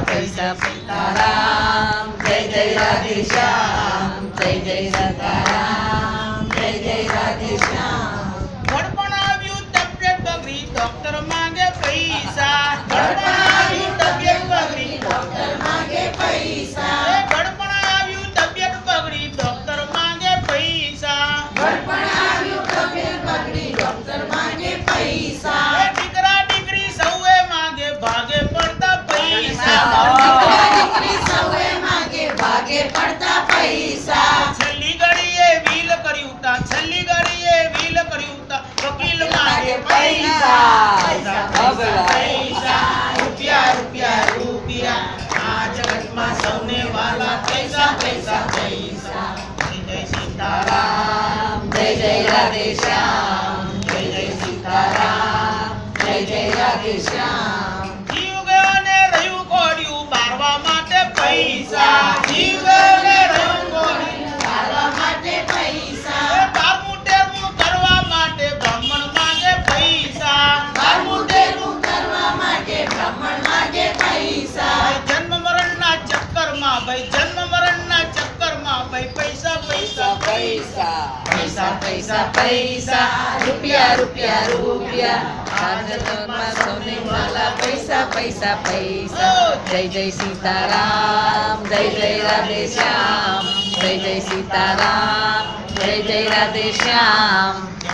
પૈસા સીતારામ જય જય રાધે શ્યામ જય જય સીતારામ જય જય રાધે શ્યામ ઘડપણ આવ્યું તબિયત બગડી ડોક્ટર માંગે પૈસા ઘડપણ આવ્યું તબિયત બગડી ડોક્ટર માંગે પૈસા ઘડપણ આવ્યું તબિયત બગડી ડોક્ટર માંગે પૈસા ઘડપણ આવ્યું તબિયત બગડી ડોક્ટર માંગે પૈસા દીકરા દીકરી સૌએ માંગે ભાગે પડતા પૈસા દીકરી સૌએ માંગે ભાગે પડતા પૈસા છેલ્લી ઘડીએ વીલ કર્યું તા છેલ્લી ઘડીએ વીલ કર્યું તા વકીલ માંગે પૈસા પૈસા રૂપિયા રૂપિયા રૂપિયા આ જગતમાં સૌને વાલા પૈસા પૈસા પૈસા જય જય સીતારામ જય જય રાધે શ્યામ જય જય સીતારામ જય જય રાધે શ્યામ જીવ ગયો ને રહ્યું કોડ્યું બારવા માટે પૈસા જીવ ગયો ને રહ્યું કોડ્યું મારવા માટે પૈસા બારમું તેરમું કરવા માટે બ્રાહ્મણ માંગે પૈસા બારમું તેરમું કરવા માટે બ્રાહ્મણ માંગે પૈસા જન્મ મરણના ચક્કરમાં ભાઈ જન્મ મરણના ચક્કરમાં ભાઈ પૈસા પૈસા પૈસા પૈસા પૈસા પૈસા રૂપિયા રૂપિયા રૂપિયા આ જગતમાં સૌને વાલા પૈસા પૈસા પૈસા જય જય સીતારામ જય જય રાધે શ્યામ જય જય સીતારામ જય જય રાધે શ્યામ